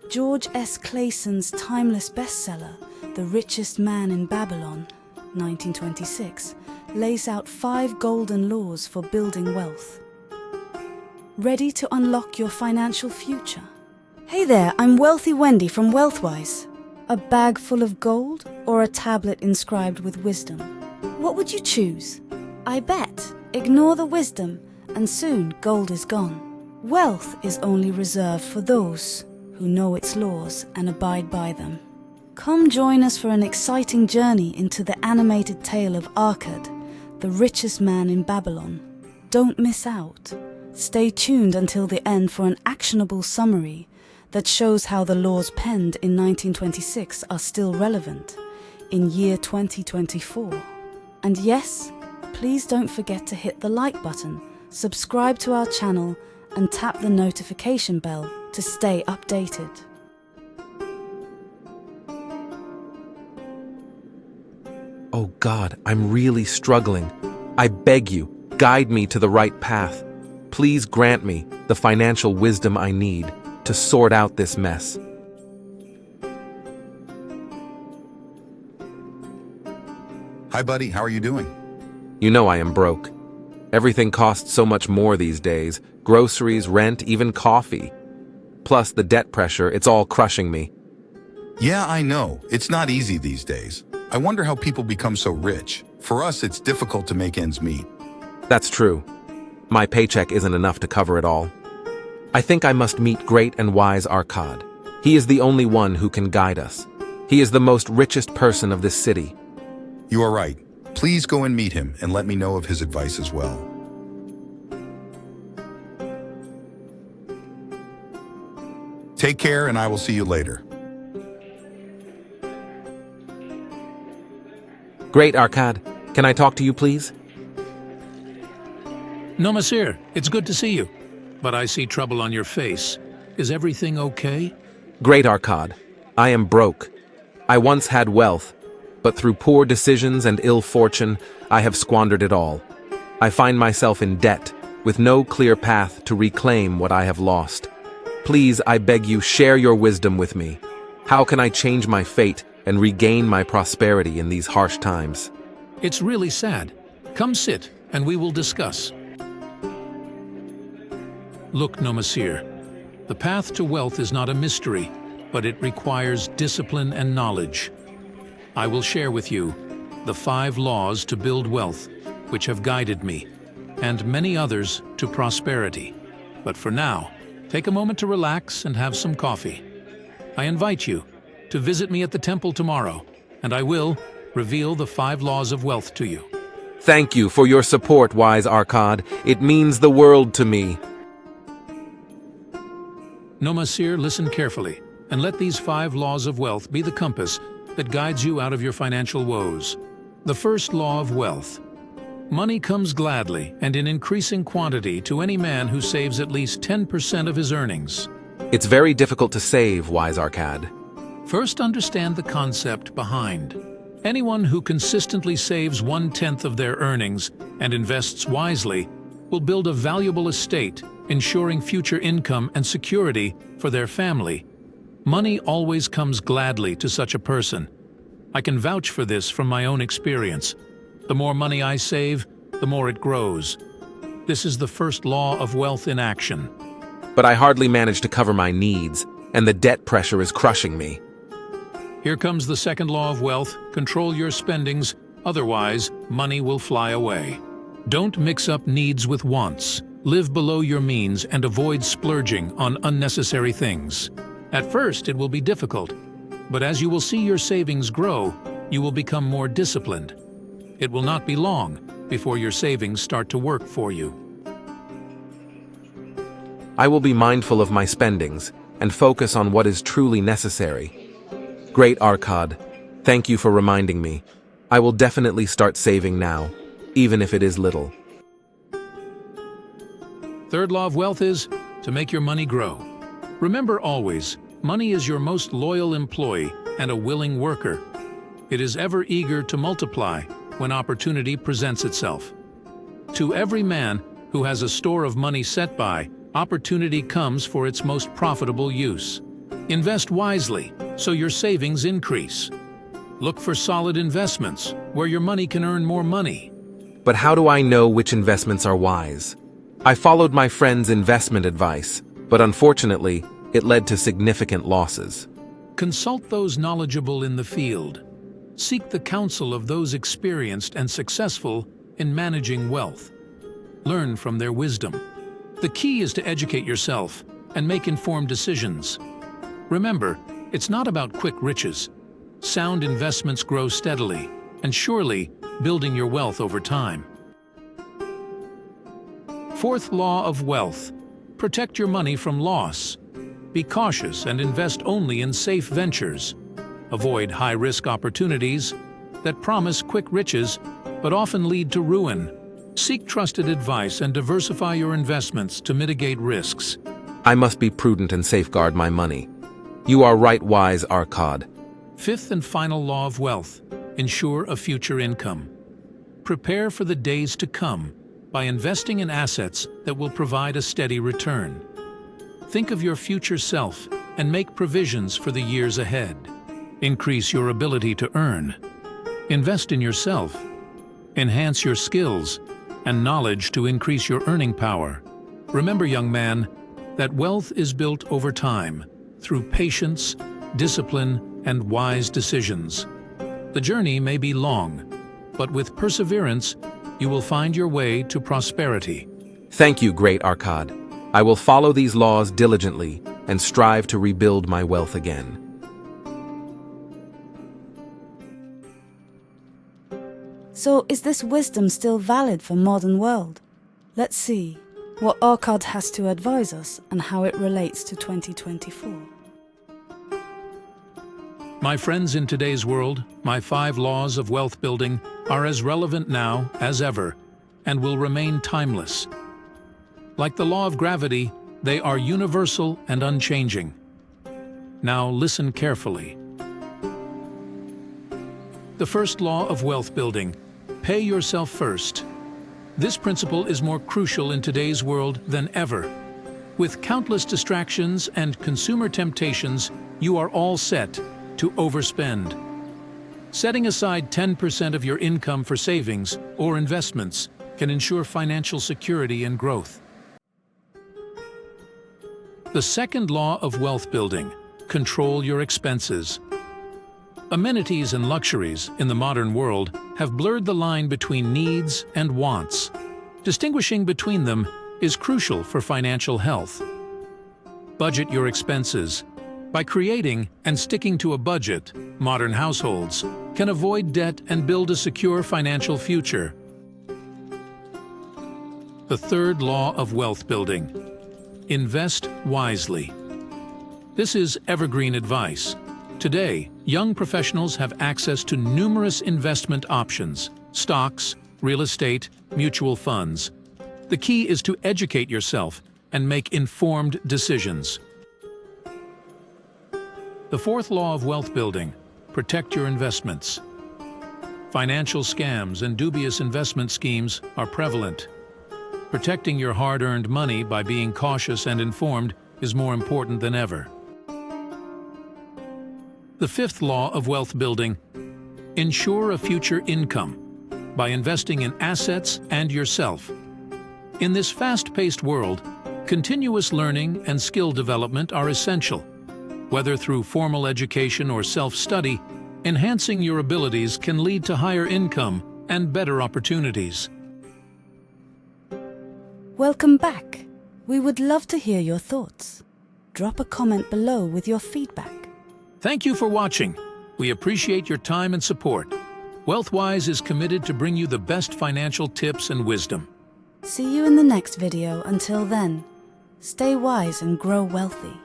George S Clason's timeless bestseller, The Richest Man in Babylon, 1926, lays out 5 golden laws for building wealth. Ready to unlock your financial future? Hey there, I'm Wealthy Wendy from Wealthwise. A bag full of gold or a tablet inscribed with wisdom? What would you choose? I bet. Ignore the wisdom, and soon gold is gone. Wealth is only reserved for those who know its laws and abide by them. Come join us for an exciting journey into the animated tale of Arkad, the richest man in Babylon. Don't miss out. Stay tuned until the end for an actionable summary that shows how the laws penned in 1926 are still relevant in year 2024. And yes, please don't forget to hit the like button, subscribe to our channel, and tap the notification bell to stay updated. Oh God, I'm really struggling. I beg you, guide me to the right path. Please grant me the financial wisdom I need to sort out this mess. Hi, buddy. How are you doing? You know I am broke. Everything costs so much more these days. Groceries, rent, even coffee. Plus the debt pressure, it's all crushing me. Yeah, I know. It's not easy these days. I wonder how people become so rich. For us, it's difficult to make ends meet. That's true. My paycheck isn't enough to cover it all. I think I must meet great and wise Arkad. He is the only one who can guide us. He is the most richest person of this city. You are right. Please go and meet him and let me know of his advice as well. Take care, and I will see you later. Great, Arkad. Can I talk to you, please? Nomasir, it's good to see you. But I see trouble on your face. Is everything okay? Great, Arkad. I am broke. I once had wealth, but through poor decisions and ill fortune, I have squandered it all. I find myself in debt, with no clear path to reclaim what I have lost. Please, I beg you, share your wisdom with me. How can I change my fate and regain my prosperity in these harsh times? It's really sad. Come sit, and we will discuss. Look, Nomasir, the path to wealth is not a mystery, but it requires discipline and knowledge. I will share with you the 5 laws to build wealth, which have guided me, and many others to prosperity. But for now, take a moment to relax and have some coffee. I invite you to visit me at the temple tomorrow, and I will reveal the 5 laws of wealth to you. Thank you for your support, wise Arkad. It means the world to me. Nomasir, listen carefully, and let these 5 laws of wealth be the compass that guides you out of your financial woes. The first law of wealth. Money comes gladly and in increasing quantity to any man who saves at least 10% of his earnings. It's very difficult to save, wise Arkad. First, understand the concept behind. Anyone who consistently saves 1/10 of their earnings and invests wisely will build a valuable estate, ensuring future income and security for their family. Money always comes gladly to such a person. I can vouch for this from my own experience. The more money I save, the more it grows. This is the first law of wealth in action. But I hardly manage to cover my needs, and the debt pressure is crushing me. Here comes the second law of wealth. Control your spendings, otherwise money will fly away. Don't mix up needs with wants. Live below your means and avoid splurging on unnecessary things. At first, it will be difficult, but as you will see your savings grow, you will become more disciplined. It will not be long before your savings start to work for you. I will be mindful of my spendings and focus on what is truly necessary. Great Arkad, thank you for reminding me. I will definitely start saving now, even if it is little. Third law of wealth is to make your money grow. Remember always, money is your most loyal employee and a willing worker. It is ever eager to multiply when opportunity presents itself. To every man who has a store of money set by, opportunity comes for its most profitable use. Invest wisely so your savings increase. Look for solid investments where your money can earn more money. But how do I know which investments are wise? I followed my friend's investment advice, but unfortunately, it led to significant losses. Consult those knowledgeable in the field. Seek the counsel of those experienced and successful in managing wealth. Learn from their wisdom. The key is to educate yourself and make informed decisions. Remember, it's not about quick riches. Sound investments grow steadily and surely building your wealth over time. Fourth law of wealth: protect your money from loss. Be cautious and invest only in safe ventures. Avoid high-risk opportunities that promise quick riches but often lead to ruin. Seek trusted advice and diversify your investments to mitigate risks. I must be prudent and safeguard my money. You are right, wise Arkad. Fifth and final law of wealth: ensure a future income. Prepare for the days to come by investing in assets that will provide a steady return. Think of your future self and make provisions for the years ahead. Increase your ability to earn. Invest in yourself. Enhance your skills and knowledge to increase your earning power. Remember, young man, that wealth is built over time through patience, discipline, and wise decisions. The journey may be long, but with perseverance, you will find your way to prosperity. Thank you, great Arkad. I will follow these laws diligently and strive to rebuild my wealth again. So is this wisdom still valid for modern world? Let's see what Arkad has to advise us and how it relates to 2024. My friends, in today's world, my 5 laws of wealth building are as relevant now as ever and will remain timeless. Like the law of gravity, they are universal and unchanging. Now listen carefully. The first law of wealth building: pay yourself first. This principle is more crucial in today's world than ever. With countless distractions and consumer temptations, you are all set to overspend. Setting aside 10% of your income for savings or investments can ensure financial security and growth. The second law of wealth building: control your expenses. Amenities and luxuries in the modern world have blurred the line between needs and wants. Distinguishing between them is crucial for financial health. Budget your expenses. By creating and sticking to a budget, modern households can avoid debt and build a secure financial future. The third law of wealth building: invest wisely. This is evergreen advice. Today, young professionals have access to numerous investment options: stocks, real estate, mutual funds. The key is to educate yourself and make informed decisions. The fourth law of wealth building: protect your investments. Financial scams and dubious investment schemes are prevalent. Protecting your hard-earned money by being cautious and informed is more important than ever. The fifth law of wealth building: ensure a future income by investing in assets and yourself. In this fast-paced world, continuous learning and skill development are essential. Whether through formal education or self-study, enhancing your abilities can lead to higher income and better opportunities. Welcome back. We would love to hear your thoughts. Drop a comment below with your feedback. Thank you for watching. We appreciate your time and support. WealthWise is committed to bring you the best financial tips and wisdom. See you in the next video. Until then, stay wise and grow wealthy.